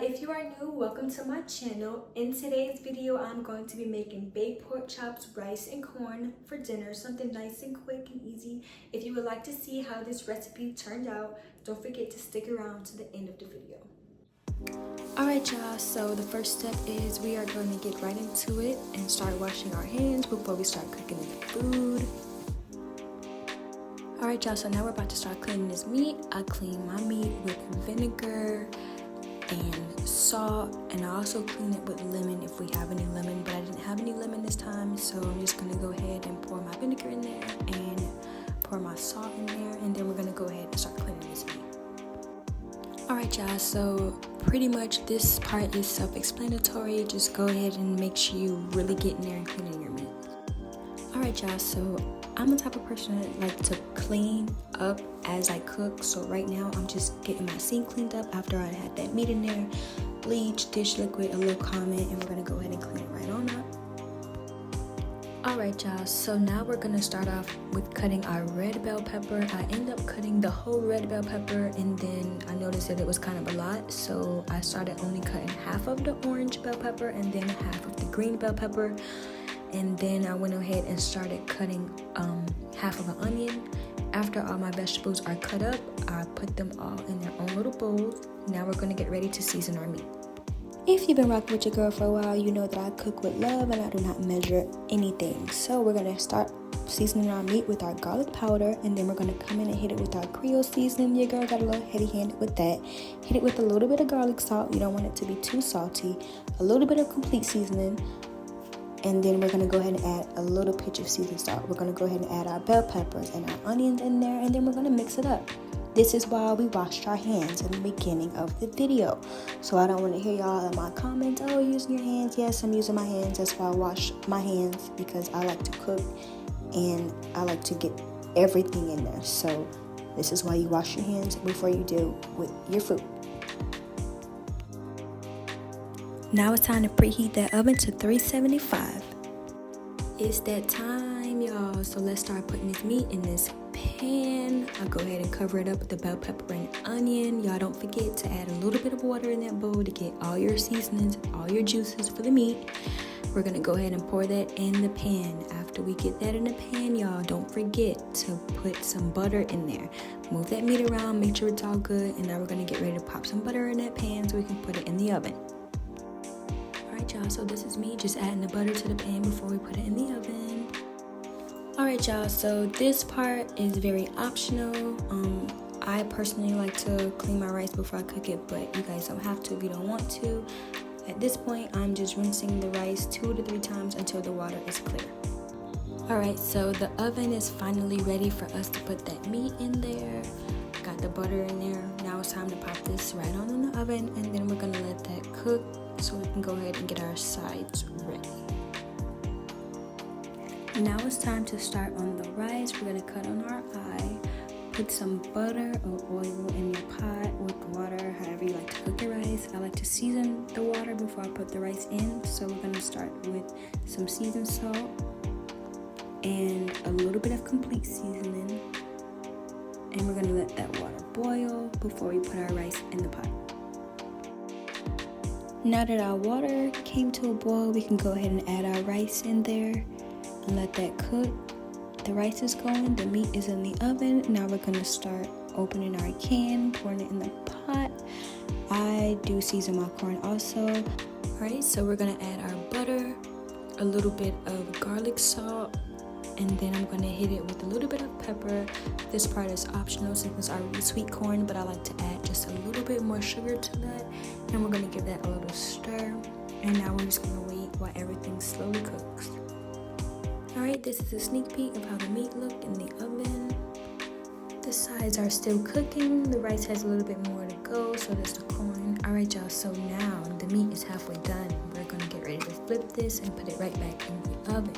If you are new, welcome to my channel. In today's video, I'm going to be making baked pork chops, rice, and corn for dinner, something nice and quick and easy. If you would like to see how this recipe turned out, don't forget to stick around to the end of the video. Alright y'all, so the first step is we are going to get right into it and start washing our hands before we start cooking the food. Alright y'all, so now we're about to start cleaning this meat. I clean my meat with vinegar and salt, and I also clean it with lemon if we have any lemon, but I didn't have any lemon this time, so I'm just going to go ahead and pour my vinegar in there and pour my salt in there, and then we're going to go ahead and start cleaning this meat. Alright y'all, so pretty much this part is self-explanatory. Just go ahead and make sure you really get in there and cleaning your meat. Alright y'all, so I'm the type of person that like to clean up as I cook. So right now I'm just getting my sink cleaned up after I had that meat in there. Bleach, dish liquid, a little comment, and we're going to go ahead and clean it right on up. Alright y'all, so now we're going to start off with cutting our red bell pepper. I end up cutting the whole red bell pepper, and then I noticed that it was kind of a lot, so I started only cutting half of the orange bell pepper and then half of the green bell pepper. And then I went ahead and started cutting half of an onion. After all my vegetables are cut up, I put them all in their own little bowls. Now we're going to get ready to season our meat. If you've been rocking with your girl for a while, you know that I cook with love and I do not measure anything. So we're going to start seasoning our meat with our garlic powder, and then we're going to come in and hit it with our Creole seasoning. Your girl got a little heady-handed with that. Hit it with a little bit of garlic salt. You don't want it to be too salty. A little bit of complete seasoning. And then we're going to go ahead and add a little pinch of seasoned salt. We're going to go ahead and add our bell peppers and our onions in there, and then we're going to mix it up. This is why we washed our hands in the beginning of the video. So I don't want to hear y'all in my comments, oh, you're using your hands. Yes, I'm using my hands. That's why I wash my hands, because I like to cook and I like to get everything in there. So this is why you wash your hands before you do with your food. Now it's time to preheat that oven to 375. It's that time, y'all. So let's start putting this meat in this pan. I'll go ahead and cover it up with the bell pepper and onion. Y'all don't forget to add a little bit of water in that bowl to get all your seasonings, all your juices for the meat. We're going to go ahead and pour that in the pan. After we get that in the pan, y'all, don't forget to put some butter in there. Move that meat around, make sure it's all good. And now we're going to get ready to pop some butter in that pan so we can put it in the oven. Alright y'all, so this is me just adding the butter to the pan before we put it in the oven. Alright y'all, so this part is very optional. I personally like to clean my rice before I cook it, but you guys don't have to if you don't want to. At this point, I'm just rinsing the rice 2 to 3 times until the water is clear. Alright, so the oven is finally ready for us to put that meat in there. Got the butter in there. Now it's time to pop this right on in the oven, and then we're going to let that cook so we can go ahead and get our sides ready. Now it's time to start on the rice. We're going to cut on our eye. Put some butter or oil in your pot with water, however you like to cook your rice. I like to season the water before I put the rice in. So we're going to start with some seasoned salt and a little bit of complete seasoning. And we're going to let that water boil before we put our rice in the pot. Now that our water came to a boil, we can go ahead and add our rice in there and let that cook. The rice is going, the meat is in the oven. Now we're going to start opening our can, pouring it in the pot. I do season my corn also. Alright, so we're going to add our butter, a little bit of garlic salt, and then I'm going to hit it with a little bit of pepper. This part is optional since it's already sweet corn, but I like to add just a little bit more sugar to that. And we're going to give that a little stir. And now we're just going to wait while everything slowly cooks. Alright, this is a sneak peek of how the meat looked in the oven. The sides are still cooking. The rice has a little bit more to go, so does the corn. Alright y'all, so now the meat is halfway done. We're going to get ready to flip this and put it right back in the oven.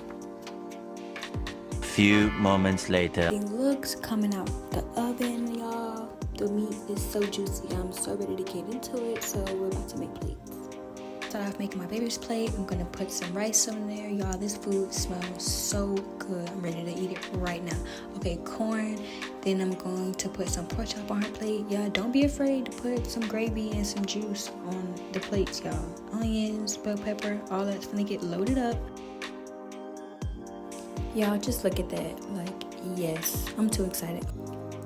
Few moments later. It looks coming out the oven, y'all. The meat is so juicy. I'm so ready to get into it. So we're about to make plates. Start off making my baby's plate. I'm gonna put some rice on there. Y'all, this food smells so good. I'm ready to eat it right now. Okay, corn. Then I'm going to put some pork chop on her plate. Y'all, don't be afraid to put some gravy and some juice on the plates, y'all. Onions, bell pepper, all that's gonna get loaded up. Y'all, just look at that. Like, yes, I'm too excited.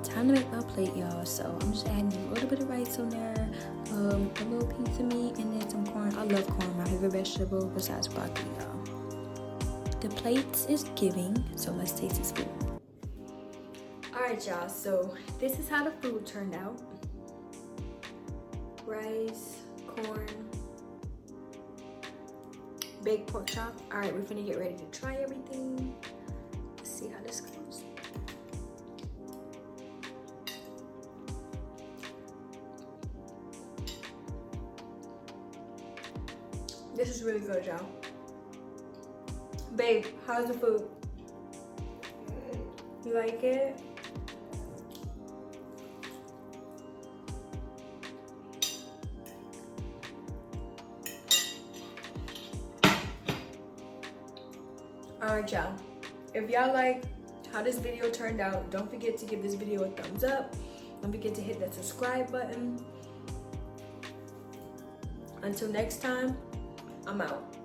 Time to make my plate, y'all. So I'm just adding a little bit of rice on there, a little piece of meat, and then some corn. I love corn, my favorite vegetable besides broccoli, y'all. The plate is giving, so let's taste this food. Alright, y'all, so this is how the food turned out. Rice, corn, baked pork chop. Alright, we're gonna get ready to try everything. Let's see how this goes. This is really good, y'all. Babe, how's the food? You like it? Alright, y'all. If y'all like how this video turned out, don't forget to give this video a thumbs up. Don't forget to hit that subscribe button. Until next time, I'm out.